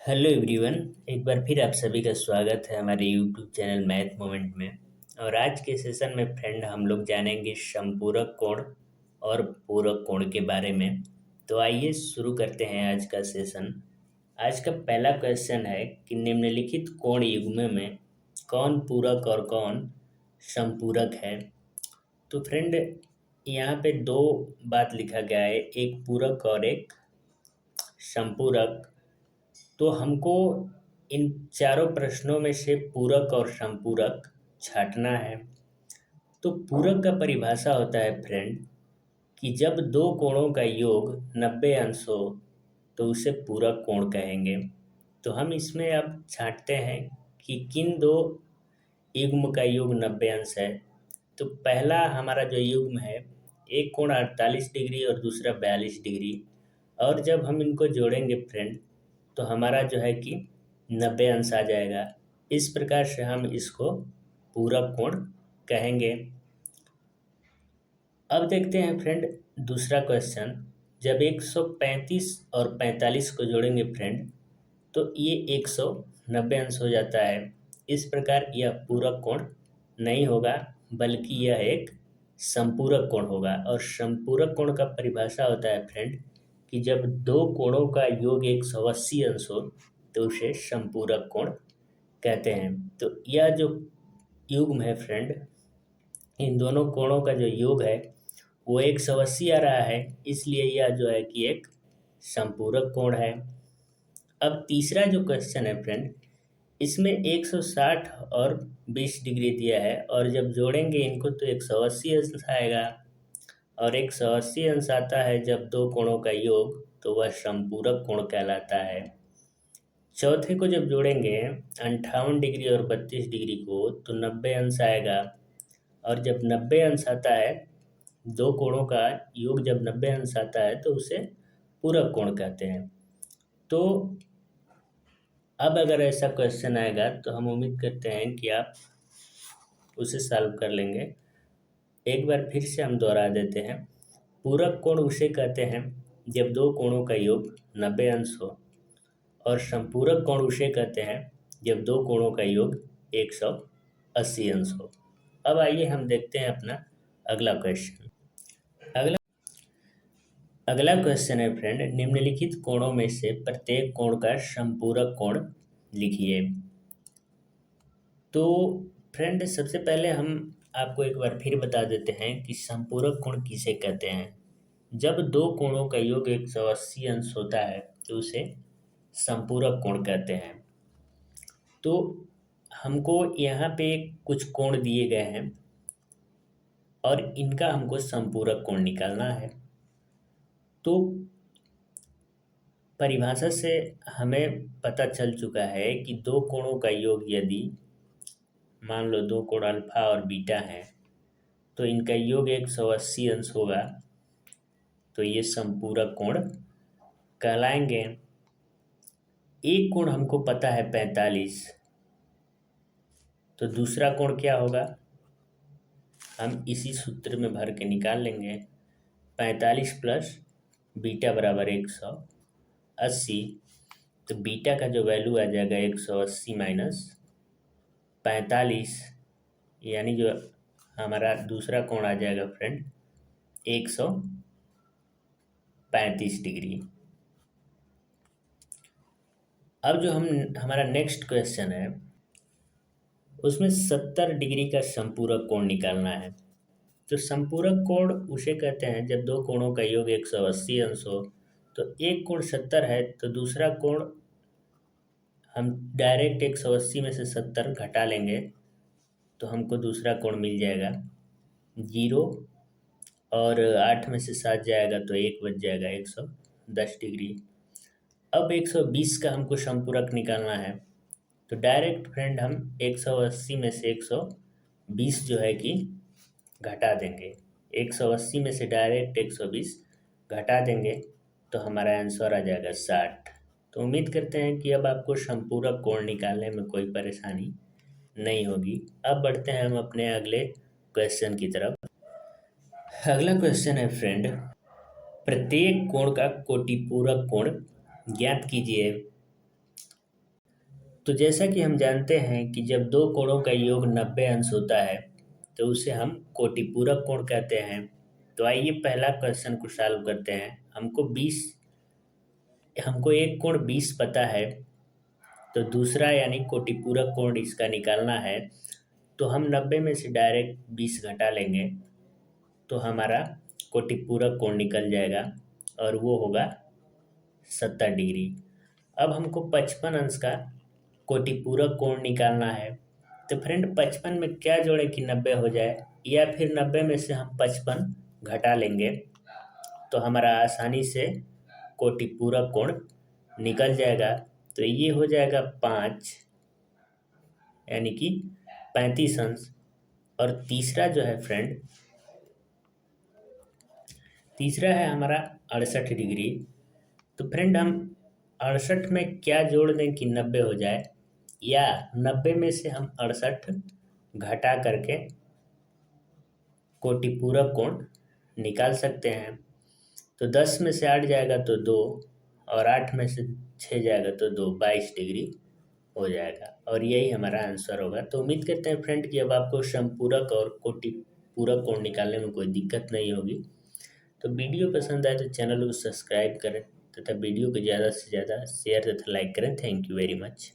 Hello everyone. एक बार फिर आप सभी का स्वागत है हमारे यूट्यूब चैनल मैथ मोमेंट में। और आज के सेशन में फ्रेंड हम लोग जानेंगे समपूरक कोण और पूरक कोण के बारे में। तो आइए शुरू करते हैं आज का सेशन। आज का पहला क्वेश्चन है कि निम्नलिखित कोण युग्म में कौन पूरक और कौन समपूरक है। तो फ्रेंड यहाँ पे दो बात लिखा गया है, एक पूरक और एक समपूरक। तो हमको इन चारों प्रश्नों में से पूरक और समपूरक छांटना है। तो पूरक का परिभाषा होता है फ्रेंड कि जब दो कोणों का योग 90 अंश हो तो उसे पूरक कोण कहेंगे। तो हम इसमें अब छांटते हैं कि किन दो युग्म का योग 90 अंश है। तो पहला हमारा जो युग्म है, एक कोण 48 डिग्री और दूसरा 42 डिग्री। और जब हम इनको जोड़ेंगे फ्रेंड तो हमारा जो है कि 90 अंश आ जाएगा। इस प्रकार से हम इसको पूरक कोण कहेंगे। अब देखते हैं फ्रेंड दूसरा क्वेश्चन। जब 135 और 45 को जोड़ेंगे फ्रेंड तो ये 190 अंश हो जाता है। इस प्रकार यह पूरक कोण नहीं होगा बल्कि यह एक समपूरक कोण होगा। और समपूरक कोण का परिभाषा होता है फ्रेंड कि जब दो कोणों का योग 180 अंश हो तो उसे समपूरक कोण कहते हैं। तो यह जो युग्म है फ्रेंड, इन दोनों कोणों का जो योग है वो 180 आ रहा है, इसलिए यह जो है कि एक समपूरक कोण है। अब तीसरा जो क्वेश्चन है फ्रेंड, इसमें 160 और 20 डिग्री दिया है और जब जोड़ेंगे इनको तो 180 अंश आएगा। और 180 अंश आता है जब दो कोणों का योग, तो वह समपूरक कोण कहलाता है। चौथे को जब जोड़ेंगे 58 डिग्री और 32 डिग्री को तो 90 अंश आएगा। और जब 90 अंश आता है, दो कोणों का योग जब 90 अंश आता है तो उसे पूरक कोण कहते हैं। तो अब अगर ऐसा क्वेश्चन आएगा तो हम उम्मीद करते हैं कि आप उसे सॉल्व कर लेंगे। एक बार फिर से हम दोहरा देते हैं। पूरक कोण उसे कहते हैं जब दो कोणों का योग 90 अंश हो, और समपूरक कोण उसे कहते हैं जब दो कोणों का योग 180 अंश हो। अब आइए हम देखते हैं अपना अगला क्वेश्चन। अगला अगला क्वेश्चन है फ्रेंड, निम्नलिखित कोणों में से प्रत्येक कोण का समपूरक कोण लिखिए। तो फ्रेंड सबसे पहले हम आपको एक बार फिर बता देते हैं कि समपूरक कोण किसे कहते हैं। जब दो कोणों का योग 180 अंश होता है तो उसे समपूरक कोण कहते हैं। तो हमको यहाँ पे कुछ कोण दिए गए हैं और इनका हमको समपूरक कोण निकालना है। तो परिभाषा से हमें पता चल चुका है कि दो कोणों का योग यदि मान लो दो कोण अल्फा और बीटा हैं तो इनका योग 180 अंश होगा, तो ये समपूरक कोण कहलाएंगे। एक कोण हमको पता है 45, तो दूसरा कोण क्या होगा हम इसी सूत्र में भर के निकाल लेंगे। 45 प्लस बीटा बराबर 180। तो बीटा का जो वैल्यू आ जाएगा 180 माइनस 45, यानी जो हमारा दूसरा कोण आ जाएगा फ्रेंड 135 डिग्री। अब जो हमारा नेक्स्ट क्वेश्चन है उसमें 70 डिग्री का समपूरक कोण निकालना है। तो समपूरक कोण उसे कहते हैं जब दो कोणों का योग 180 अंश हो। तो एक कोण 70 है तो दूसरा कोण हम डायरेक्ट 180 में से 70 घटा लेंगे तो हमको दूसरा कोण मिल जाएगा 0। और 8 में से 7 जाएगा तो 1 बच जाएगा 110 डिग्री। अब 120 का हमको समपूरक निकालना है। तो डायरेक्ट फ्रेंड हम 180 में से 120 जो है कि घटा देंगे। 180 में से डायरेक्ट 120 घटा देंगे तो हमारा आंसर आ जाएगा 60। तो उम्मीद करते हैं कि अब आपको समपूरक कोण निकालने में कोई परेशानी नहीं होगी। अब बढ़ते हैं हम अपने अगले क्वेश्चन की तरफ। अगला क्वेश्चन है फ्रेंड, प्रत्येक कोण का कोटिपूरक कोण ज्ञात कीजिए। तो जैसा कि हम जानते हैं कि जब दो कोणों का योग 90 अंश होता है तो उसे हम कोटिपूरक कोण कहते हैं। तो आइए पहला क्वेश्चन को सॉल्व करते हैं। हमको एक कोण 20 पता है, तो दूसरा यानी कोटिपूरक कोण इसका निकालना है। तो हम 90 में से डायरेक्ट 20 घटा लेंगे तो हमारा कोटिपूरक कोण निकल जाएगा और वो होगा 70 डिग्री। अब हमको 55 अंश का कोटिपूरक कोण निकालना है। तो फ्रेंड 55 में क्या जोड़े कि 90 हो जाए, या फिर 90 में से हम 55 घटा लेंगे तो हमारा आसानी से कोटिपूरक कोण निकल जाएगा। तो ये हो जाएगा 5 यानी कि 35 अंश। और तीसरा जो है फ्रेंड, तीसरा है हमारा 68 डिग्री। तो फ्रेंड हम 68 में क्या जोड़ दें कि 90 हो जाए, या 90 में से हम 68 घटा करके कोटिपूरक कोण निकाल सकते हैं। तो 10 में से 8 जाएगा तो 2, और 8 में से 6 जाएगा तो 2, 22 डिग्री हो जाएगा और यही हमारा आंसर होगा। तो उम्मीद करते हैं फ्रेंड कि अब आपको समपूरक और कोटिपूरक कोण निकालने में कोई दिक्कत नहीं होगी। तो वीडियो पसंद आए तो चैनल को सब्सक्राइब करें तथा वीडियो को ज़्यादा से ज़्यादा शेयर तथा लाइक करें। Thank you very much.